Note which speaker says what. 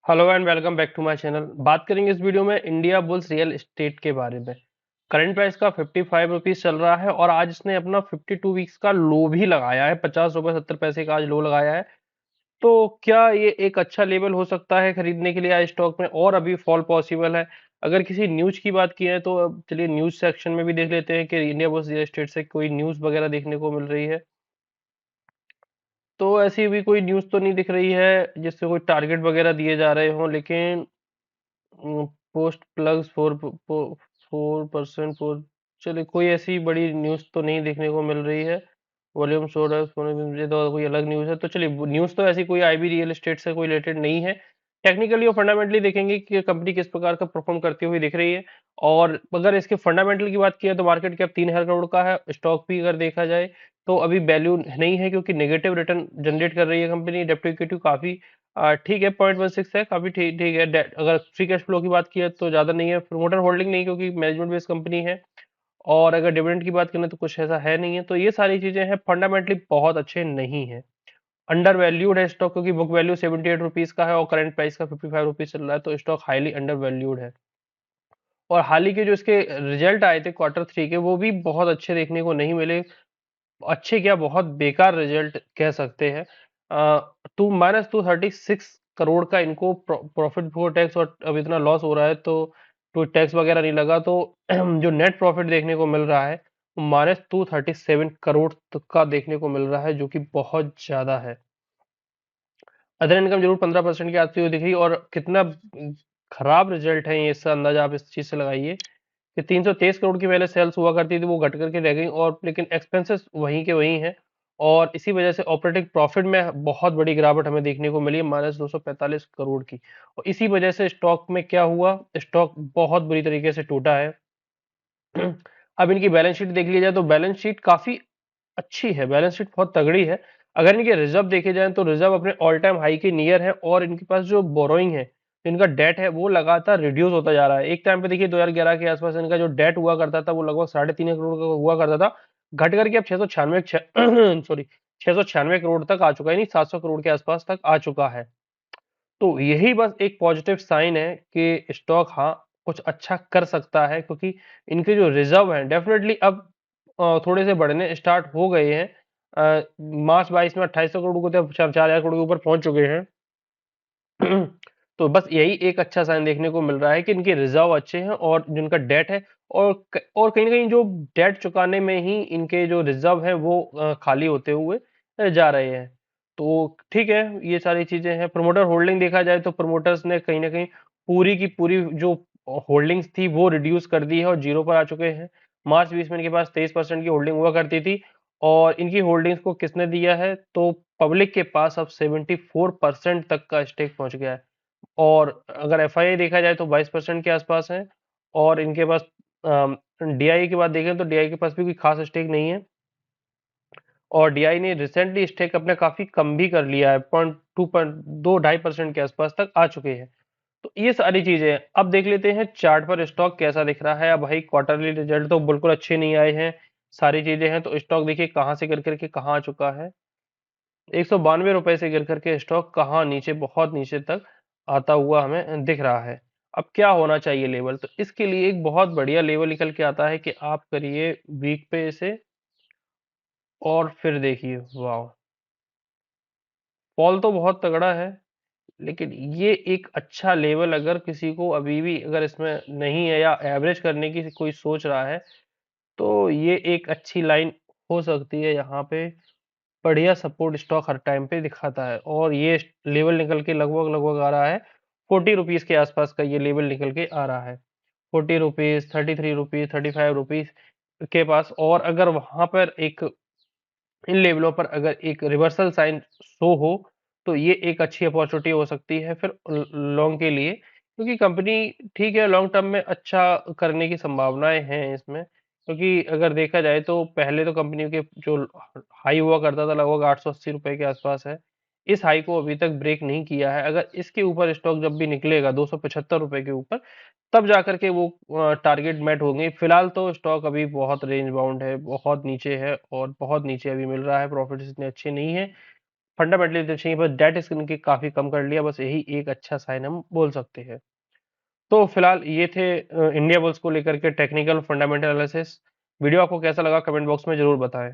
Speaker 1: Hello and welcome back to my channel. बात करेंगे इस वीडियो में इंडिया बुल्स रियल एस्टेट के बारे में। करंट प्राइस का 55 रुपीज चल रहा है और आज इसने अपना 52 वीक्स का लो भी लगाया है। 50 रुपए 70 पैसे का आज लो लगाया है। तो क्या ये एक अच्छा लेवल हो सकता है खरीदने के लिए आज स्टॉक में, और अभी फॉल पॉसिबल है? अगर किसी न्यूज की बात की है तो अब चलिए न्यूज सेक्शन में भी देख लेते हैं कि इंडिया बुल्स रियल एस्टेट से कोई न्यूज वगैरह देखने को मिल रही है। तो ऐसी भी कोई न्यूज तो नहीं दिख रही है जिससे कोई टारगेट वगैरह दिए जा रहे हों, लेकिन पोस्ट प्लग्स 4% फोर। चलिए, कोई ऐसी बड़ी न्यूज़ तो नहीं देखने को मिल रही है। वॉल्यूम शोड है, मुझे तो कोई अलग न्यूज़ है। तो चलिए, न्यूज़ तो ऐसी कोई आईबी रियल एस्टेट से कोई रिलेटेड नहीं है। टेक्निकली और फंडामेंटली देखेंगे कि कंपनी किस प्रकार का परफॉर्म करती हुई दिख रही है। और अगर इसके फंडामेंटल की बात की है तो मार्केट कैप 3,000 करोड़ का है। स्टॉक भी अगर देखा जाए तो अभी वैल्यू नहीं है, क्योंकि नेगेटिव रिटर्न जनरेट कर रही है कंपनी। डेप्ट टू इक्विटी काफी ठीक है, 0.16 है, काफी ठीक ठीक है। अगर फ्री कैश फ्लो की बात की है तो ज्यादा नहीं है। प्रोमोटर होल्डिंग नहीं, क्योंकि मैनेजमेंट बेस्ड कंपनी है। और अगर डिविडेंड की बात करें तो कुछ ऐसा है नहीं है। तो ये सारी चीजें हैं, फंडामेंटली बहुत अच्छे नहीं है। अंडर वैल्यूड है स्टॉक, क्योंकि बुक वैल्यू 78 रुपीज का है और करंट प्राइस का 55 रुपीज चल रहा है। तो स्टॉक हाईली अंडर वैल्यूड है। और हाल ही के जो इसके रिजल्ट आए थे Q3 के, वो भी बहुत अच्छे देखने को नहीं मिले। अच्छे क्या, बहुत बेकार रिजल्ट कह सकते हैं। टू -236 करोड़ का इनको प्रॉफिट बिफोर टैक्स, और अब इतना लॉस हो रहा है तो कोई टैक्स वगैरह नहीं लगा। तो जो नेट प्रॉफिट देखने को मिल रहा है वो -237 करोड़ तक का देखने को मिल रहा है, जो कि बहुत ज्यादा है। अदर इनकम जरूर 15% की आती हुई दिख रही, और कितना खराब रिजल्ट है ये, इससे अंदाजा आप इस चीज से लगाइए कि 323 करोड़ की पहले सेल्स हुआ करती थी, वो घट करके रह गई, और लेकिन एक्सपेंसेस वहीं के वहीं हैं। और इसी वजह से ऑपरेटिंग प्रॉफिट में बहुत बड़ी गिरावट हमें देखने को मिली है, -245 करोड़ की। और इसी वजह से स्टॉक में क्या हुआ, स्टॉक बहुत बुरी तरीके से टूटा है। अब इनकी बैलेंस शीट देख ली जाए तो बैलेंस शीट काफी अच्छी है, बैलेंस शीट बहुत तगड़ी है। अगर इनके रिजर्व देखे जाएं तो रिजर्व अपने ऑल टाइम हाई के नियर है, और इनके पास जो बोरोइंग है, जो इनका डेट है, वो लगातार रिड्यूस होता जा रहा है। एक टाइम पे देखिए 2011 के आसपास इनका जो डेट हुआ करता था वो लगभग 3.5 करोड़ का हुआ करता था। घट करके अब 696 सॉरी 696 करोड़ तक आ चुका है, यानी 700 करोड़ के आसपास तक आ चुका है। तो यही बस एक पॉजिटिव साइन है कि स्टॉक हाँ कुछ अच्छा कर सकता है, क्योंकि इनके जो रिजर्व हैं डेफिनेटली अब थोड़े से बढ़ने स्टार्ट हो गए हैं। मार्च 22 में 2800 करोड़ को थे, अब 4,000 करोड़ के ऊपर पहुंच चुके हैं। तो बस यही एक अच्छा साइन देखने को मिल रहा है कि इनके रिजर्व अच्छे हैं, और जिनका डेट है, और कहीं ना कहीं जो डेट चुकाने में ही इनके जो रिजर्व है वो खाली होते हुए जा रहे हैं। तो ठीक है, ये सारी चीजें हैं। प्रमोटर होल्डिंग देखा जाए तो प्रमोटर्स ने कहीं ना कहीं पूरी की पूरी जो होल्डिंग्स थी वो रिड्यूस कर दी है और जीरो पर आ चुके हैं। मार्च 20 में इनके पास 23% की होल्डिंग हुआ करती थी, और इनकी होल्डिंग्स को किसने दिया है, तो पब्लिक के पास अब 74% तक का स्टेक पहुंच गया है। और अगर एफआईआई देखा जाए तो 22% के आसपास है। और इनके पास डीआई की बात देखें तो डीआई के पास भी कोई खास स्टेक नहीं है। और डीआई ने रिसेंटली स्टेक अपने काफी कम भी कर लिया है, 2.5% के आसपास तक आ चुके हैं। तो ये सारी चीजें हैं। अब देख लेते हैं चार्ट पर स्टॉक कैसा दिख रहा है। अब भाई क्वार्टरली रिजल्ट तो बिल्कुल अच्छे नहीं आए हैं, सारी चीजें हैं। तो स्टॉक देखिए कहाँ से गिर करके कहाँ आ चुका है। 192 रुपए से गिर करके स्टॉक कहाँ नीचे, बहुत नीचे तक आता हुआ हमें दिख रहा है। अब क्या होना चाहिए लेवल, तो इसके लिए एक बहुत बढ़िया लेवल निकल के आता है कि आप करिए वीक पे इसे, और फिर देखिए वाह, फॉल तो बहुत तगड़ा है, लेकिन ये एक अच्छा लेवल अगर किसी को अभी भी अगर इसमें नहीं है, या एवरेज करने की कोई सोच रहा है, तो ये एक अच्छी लाइन हो सकती है। यहाँ पे बढ़िया सपोर्ट स्टॉक हर टाइम पे दिखाता है, और ये लेवल निकल के लगभग लगभग आ रहा है 40 रुपीज के आसपास का, ये लेवल निकल के आ रहा है 40 रुपीज, 33 रुपीज, 35 रुपीज के पास। और अगर वहां पर एक, इन लेवलों पर अगर एक रिवर्सल साइन शो हो, तो ये एक अच्छी अपॉर्चुनिटी हो सकती है फिर लॉन्ग के लिए, क्योंकि कंपनी ठीक है, लॉन्ग टर्म में अच्छा करने की संभावनाएं हैं इसमें। क्योंकि अगर देखा जाए तो पहले तो कंपनी के जो हाई हुआ करता था लगभग 880 रुपए के आसपास है। इस हाई को अभी तक ब्रेक नहीं किया है। अगर इसके ऊपर स्टॉक जब भी निकलेगा 275 रुपए के ऊपर, तब जाकर के वो टारगेट मेट होंगे। फिलहाल तो स्टॉक अभी बहुत रेंज बाउंड है, बहुत नीचे है, और बहुत नीचे अभी मिल रहा है, प्रॉफिट्स इतने अच्छे नहीं है। फंडामेंटली देखिए बस डेट इनकी काफ़ी कम कर लिया, बस यही एक अच्छा साइन हम बोल सकते हैं। तो फिलहाल ये थे इंडिया बुल्स को लेकर के टेक्निकल फंडामेंटल एनालिसिस। वीडियो आपको कैसा लगा कमेंट बॉक्स में ज़रूर बताएँ।